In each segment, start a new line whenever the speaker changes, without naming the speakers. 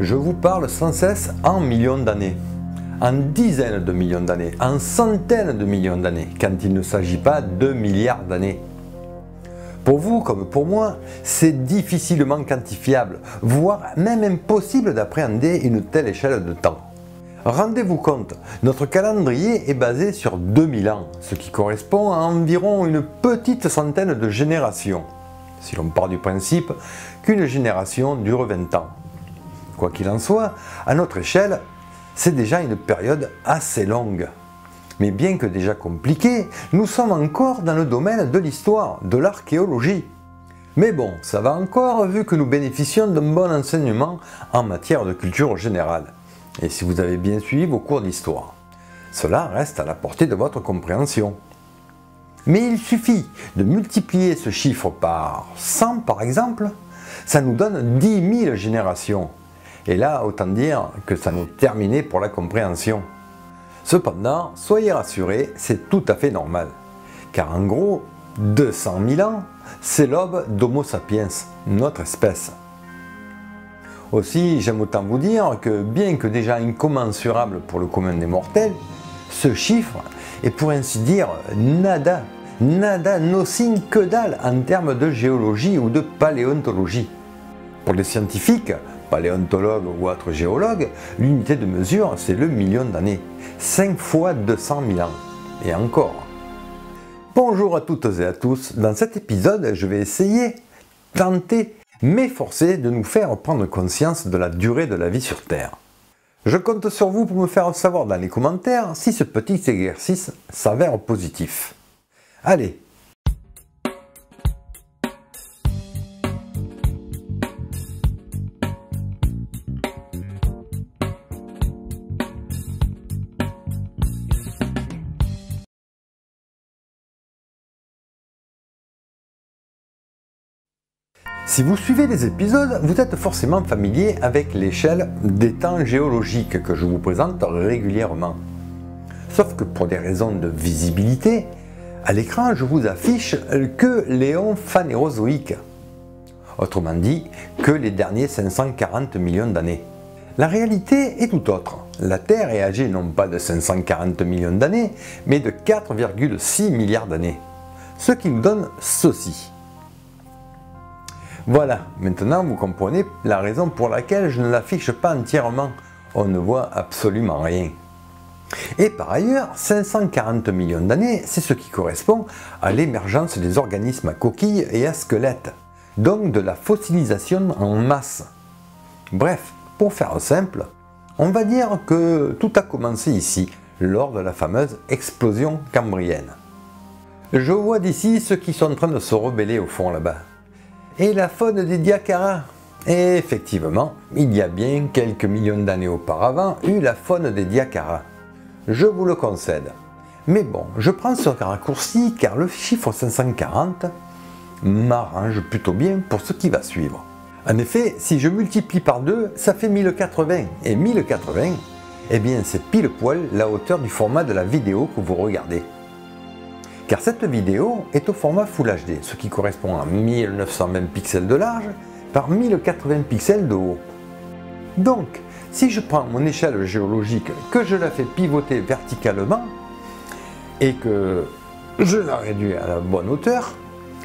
Je vous parle sans cesse en millions d'années, en dizaines de millions d'années, en centaines de millions d'années, quand il ne s'agit pas de milliards d'années. Pour vous comme pour moi, c'est difficilement quantifiable, voire même impossible d'appréhender une telle échelle de temps. Rendez-vous compte, notre calendrier est basé sur 2000 ans, ce qui correspond à environ une petite centaine de générations, si l'on part du principe qu'une génération dure 20 ans. Quoi qu'il en soit, à notre échelle, c'est déjà une période assez longue. Mais bien que déjà compliquée, nous sommes encore dans le domaine de l'histoire, de l'archéologie. Mais bon, ça va encore vu que nous bénéficions d'un bon enseignement en matière de culture générale. Et si vous avez bien suivi vos cours d'histoire, cela reste à la portée de votre compréhension. Mais il suffit de multiplier ce chiffre par 100 par exemple, ça nous donne 10 000 générations. Et là, autant dire que ça nous terminait pour la compréhension. Cependant, soyez rassurés, c'est tout à fait normal. Car en gros, 200 000 ans, c'est l'aube d'Homo sapiens, notre espèce. Aussi, j'aime autant vous dire que bien que déjà incommensurable pour le commun des mortels, ce chiffre est pour ainsi dire nada, nothing, que dalle en termes de géologie ou de paléontologie. Pour les scientifiques, paléontologues ou autres géologues, l'unité de mesure c'est le million d'années, 5 fois 200 000 ans, et encore. Bonjour à toutes et à tous, dans cet épisode je vais essayer, tenter, m'efforcer de nous faire prendre conscience de la durée de la vie sur Terre. Je compte sur vous pour me faire savoir dans les commentaires si ce petit exercice s'avère positif. Allez! Si vous suivez les épisodes, vous êtes forcément familier avec l'échelle des temps géologiques que je vous présente régulièrement. Sauf que pour des raisons de visibilité, à l'écran je vous affiche que l'éon phanérozoïque. Autrement dit, que les derniers 540 millions d'années. La réalité est tout autre. La Terre est âgée non pas de 540 millions d'années, mais de 4,6 milliards d'années. Ce qui nous donne ceci. Voilà, maintenant vous comprenez la raison pour laquelle je ne l'affiche pas entièrement. On ne voit absolument rien. Et par ailleurs, 540 millions d'années, c'est ce qui correspond à l'émergence des organismes à coquilles et à squelettes, donc de la fossilisation en masse. Bref, pour faire simple, on va dire que tout a commencé ici, lors de la fameuse explosion cambrienne. Je vois d'ici ceux qui sont en train de se rebeller au fond là-bas. Et la faune des Diacara. Et effectivement, il y a bien quelques millions d'années auparavant eu la faune des Diacara. Je vous le concède. Mais bon, je prends ce raccourci car le chiffre 540 m'arrange plutôt bien pour ce qui va suivre. En effet, si je multiplie par 2, ça fait 1080. Et 1080, eh bien c'est pile poil la hauteur du format de la vidéo que vous regardez. Car cette vidéo est au format Full HD, ce qui correspond à 1920 pixels de large par 1080 pixels de haut. Donc, si je prends mon échelle géologique, que je la fais pivoter verticalement, et que je la réduis à la bonne hauteur,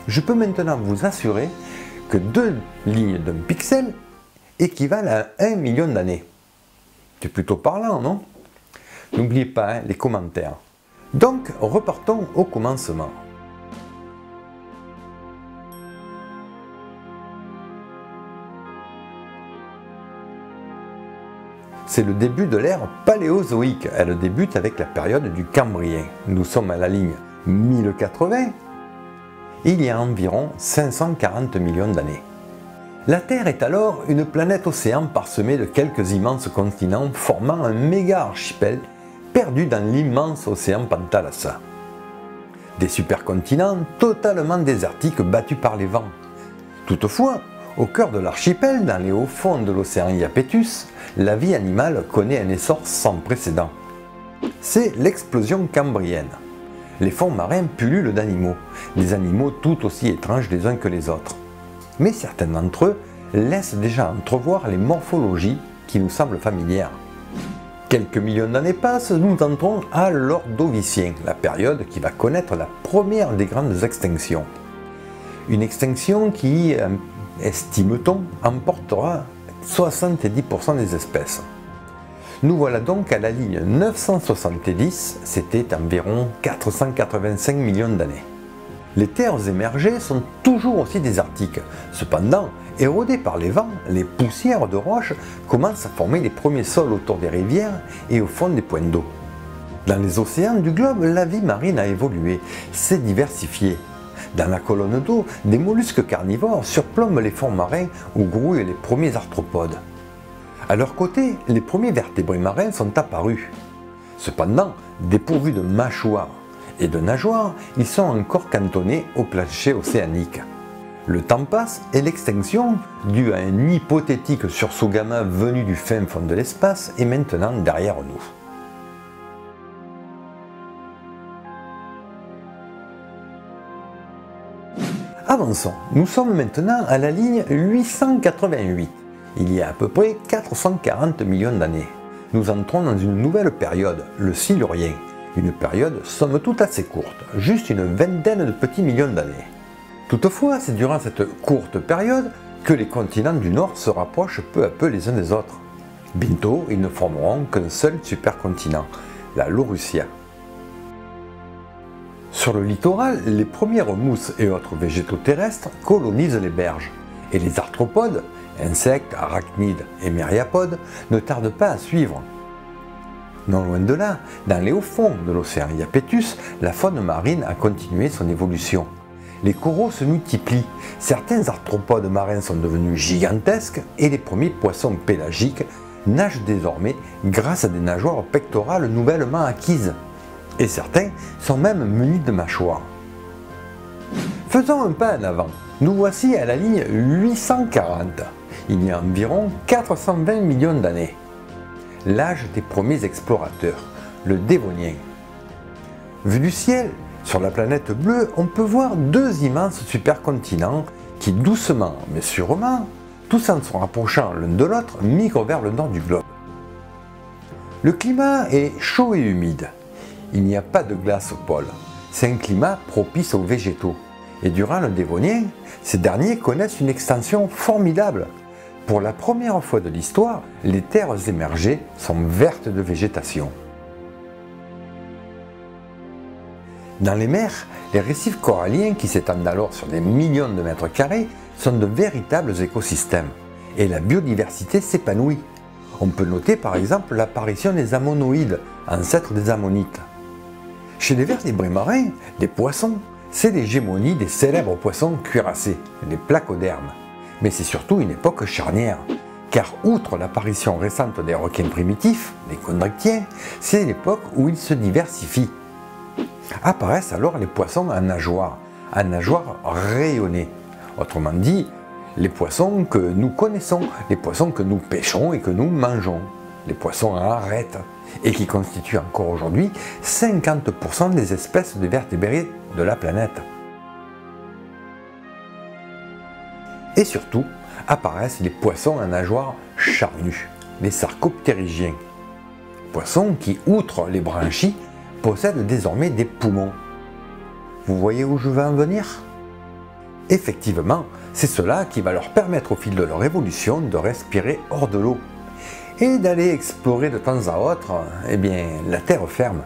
je peux maintenant vous assurer que 2 lignes d'un pixel équivalent à 1 million d'années. C'est plutôt parlant, non? N'oubliez pas les commentaires. Donc, repartons au commencement. C'est le début de l'ère paléozoïque. Elle débute avec la période du Cambrien. Nous sommes à la ligne 1080. Il y a environ 540 millions d'années. La Terre est alors une planète océan parsemée de quelques immenses continents formant un méga archipel perdu dans l'immense océan Pantalassa. Des supercontinents totalement désertiques battus par les vents. Toutefois, au cœur de l'archipel, dans les hauts fonds de l'océan Iapetus, la vie animale connaît un essor sans précédent. C'est l'explosion cambrienne. Les fonds marins pullulent d'animaux, des animaux tout aussi étranges les uns que les autres. Mais certains d'entre eux laissent déjà entrevoir les morphologies qui nous semble familière. Quelques millions d'années passent, nous entrons à l'Ordovicien, la période qui va connaître la première des grandes extinctions. Une extinction qui, estime-t-on, emportera 70% des espèces. Nous voilà donc à la ligne 970, c'était environ 485 millions d'années. Les terres émergées sont toujours aussi désertiques. Cependant, érodées par les vents, les poussières de roches commencent à former les premiers sols autour des rivières et au fond des points d'eau. Dans les océans du globe, la vie marine a évolué, s'est diversifiée. Dans la colonne d'eau, des mollusques carnivores surplombent les fonds marins où grouillent les premiers arthropodes. À leur côté, les premiers vertébrés marins sont apparus. Cependant, dépourvus de mâchoires et de nageoires, ils sont encore cantonnés au plancher océanique. Le temps passe et l'extinction, due à un hypothétique sursaut gamma venu du fin fond de l'espace, est maintenant derrière nous. Avançons, nous sommes maintenant à la ligne 888, il y a à peu près 440 millions d'années. Nous entrons dans une nouvelle période, le Silurien, une période somme toute assez courte, juste une vingtaine de petits millions d'années. Toutefois, c'est durant cette courte période que les continents du Nord se rapprochent peu à peu les uns des autres. Bientôt, ils ne formeront qu'un seul supercontinent, la Laurussia. Sur le littoral, les premières mousses et autres végétaux terrestres colonisent les berges, et les arthropodes, insectes, arachnides et myriapodes, ne tardent pas à suivre. Non loin de là, dans les hauts fonds de l'océan Iapetus, la faune marine a continué son évolution. Les coraux se multiplient, certains arthropodes marins sont devenus gigantesques et les premiers poissons pélagiques nagent désormais grâce à des nageoires pectorales nouvellement acquises. Et certains sont même munis de mâchoires. Faisons un pas en avant. Nous voici à la ligne 840. Il y a environ 420 millions d'années. L'âge des premiers explorateurs, le Dévonien. Vu du ciel, sur la planète bleue, on peut voir deux immenses supercontinents qui doucement mais sûrement, tous en se rapprochant l'un de l'autre, migrent vers le nord du globe. Le climat est chaud et humide. Il n'y a pas de glace au pôle. C'est un climat propice aux végétaux. Et durant le Dévonien, ces derniers connaissent une extension formidable. Pour la première fois de l'histoire, les terres émergées sont vertes de végétation. Dans les mers, les récifs coralliens qui s'étendent alors sur des millions de mètres carrés sont de véritables écosystèmes. Et la biodiversité s'épanouit. On peut noter par exemple l'apparition des ammonoïdes, ancêtres des ammonites. Chez les vertébrés marins, les poissons, c'est l'hégémonie des célèbres poissons cuirassés, les placodermes. Mais c'est surtout une époque charnière, car outre l'apparition récente des requins primitifs, les chondrichthyens, c'est l'époque où ils se diversifient. Apparaissent alors les poissons à nageoires rayonnées. Autrement dit, les poissons que nous connaissons, les poissons que nous pêchons et que nous mangeons, les poissons à arêtes, et qui constituent encore aujourd'hui 50% des espèces de vertébrés de la planète. Et surtout, apparaissent les poissons à nageoires charnues, les sarcoptérygiens. Poissons qui, outre les branchies, possèdent désormais des poumons. Vous voyez où je veux en venir? Effectivement, c'est cela qui va leur permettre au fil de leur évolution de respirer hors de l'eau et d'aller explorer de temps à autre, la terre ferme.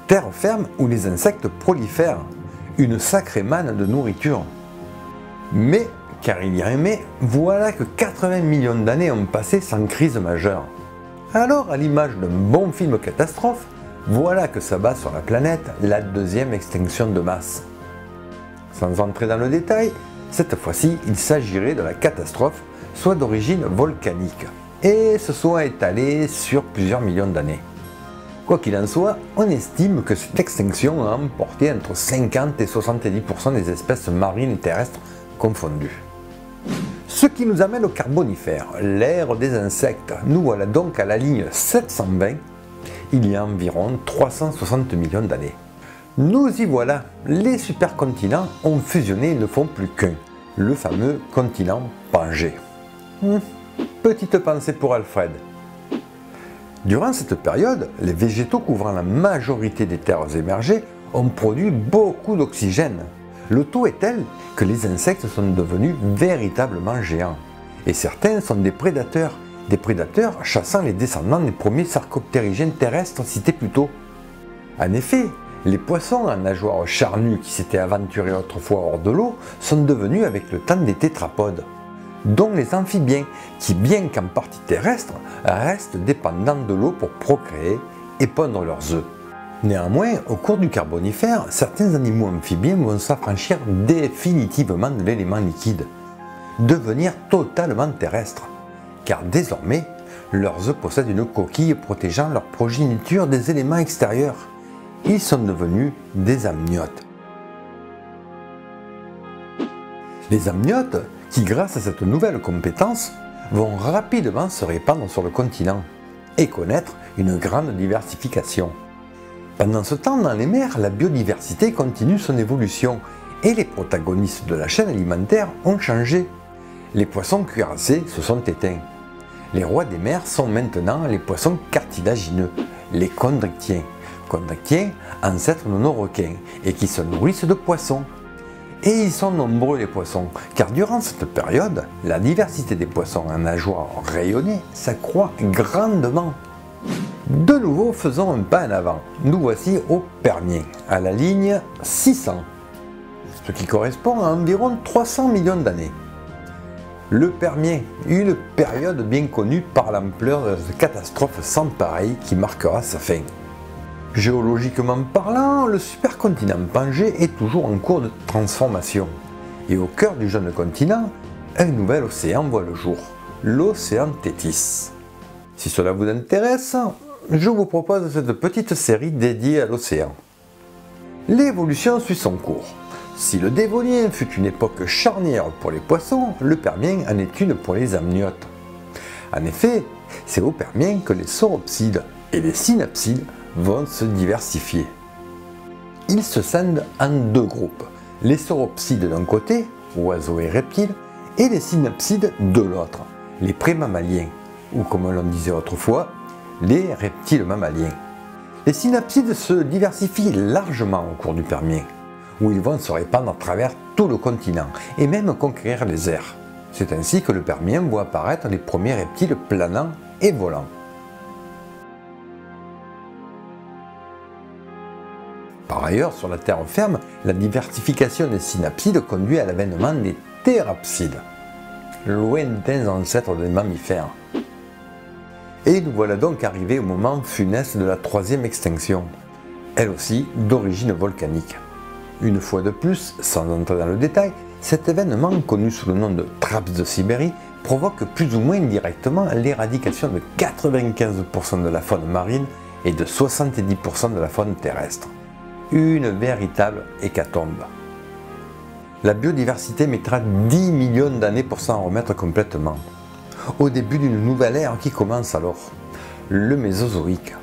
Terre ferme où les insectes prolifèrent, une sacrée manne de nourriture. Mais, car il y a un mais, voilà que 80 millions d'années ont passé sans crise majeure. Alors, à l'image d'un bon film catastrophe, voilà que s'abat sur la planète la deuxième extinction de masse. Sans entrer dans le détail, cette fois-ci, il s'agirait de la catastrophe, soit d'origine volcanique, et se soit étalée sur plusieurs millions d'années. Quoi qu'il en soit, on estime que cette extinction a emporté entre 50 et 70% des espèces marines et terrestres confondues. Ce qui nous amène au Carbonifère, l'ère des insectes. Nous voilà donc à la ligne 720, il y a environ 360 millions d'années. Nous y voilà, les supercontinents ont fusionné et ne font plus qu'un, le fameux continent Pangée. Petite pensée pour Alfred. Durant cette période, les végétaux couvrant la majorité des terres émergées ont produit beaucoup d'oxygène. Le taux est tel que les insectes sont devenus véritablement géants. Et certains sont des prédateurs chassant les descendants des premiers sarcoptérygènes terrestres cités plus tôt. En effet, les poissons à nageoires charnues qui s'étaient aventurés autrefois hors de l'eau sont devenus avec le temps des tétrapodes, dont les amphibiens qui, bien qu'en partie terrestres, restent dépendants de l'eau pour procréer et pondre leurs œufs. Néanmoins, au cours du Carbonifère, certains animaux amphibiens vont s'affranchir définitivement de l'élément liquide, devenir totalement terrestres, car désormais, leurs œufs possèdent une coquille protégeant leur progéniture des éléments extérieurs. Ils sont devenus des amniotes. Les amniotes, qui grâce à cette nouvelle compétence, vont rapidement se répandre sur le continent et connaître une grande diversification. Pendant ce temps, dans les mers, la biodiversité continue son évolution et les protagonistes de la chaîne alimentaire ont changé. Les poissons cuirassés se sont éteints. Les rois des mers sont maintenant les poissons cartilagineux, les chondrichthiens. Chondrichthiens, ancêtres de nos requins, et qui se nourrissent de poissons. Et ils sont nombreux les poissons, car durant cette période, la diversité des poissons à nageoires rayonnées s'accroît grandement. De nouveau, faisons un pas en avant. Nous voici au Permien, à la ligne 600, ce qui correspond à environ 300 millions d'années. Le Permien, une période bien connue par l'ampleur de cette catastrophe sans pareil qui marquera sa fin. Géologiquement parlant, le supercontinent Pangée est toujours en cours de transformation. Et au cœur du jeune continent, un nouvel océan voit le jour, l'océan Thétis. Si cela vous intéresse, je vous propose cette petite série dédiée à l'océan. L'évolution suit son cours. Si le Dévonien fut une époque charnière pour les poissons, le Permien en est une pour les amniotes. En effet, c'est au Permien que les sauropsides et les synapsides vont se diversifier. Ils se scindent en deux groupes, les sauropsides d'un côté, oiseaux et reptiles, et les synapsides de l'autre, les prémammaliens, ou comme l'on disait autrefois, les reptiles mammaliens. Les synapsides se diversifient largement au cours du Permien, où ils vont se répandre à travers tout le continent, et même conquérir les airs. C'est ainsi que le Permien voit apparaître les premiers reptiles planants et volants. Par ailleurs, sur la terre ferme, la diversification des synapsides conduit à l'avènement des thérapsides, lointains ancêtres des mammifères. Et nous voilà donc arrivés au moment funeste de la troisième extinction, elle aussi d'origine volcanique. Une fois de plus, sans entrer dans le détail, cet événement, connu sous le nom de Traps de Sibérie, provoque plus ou moins directement l'éradication de 95% de la faune marine et de 70% de la faune terrestre. Une véritable hécatombe. La biodiversité mettra 10 millions d'années pour s'en remettre complètement. Au début d'une nouvelle ère qui commence alors, le Mésozoïque.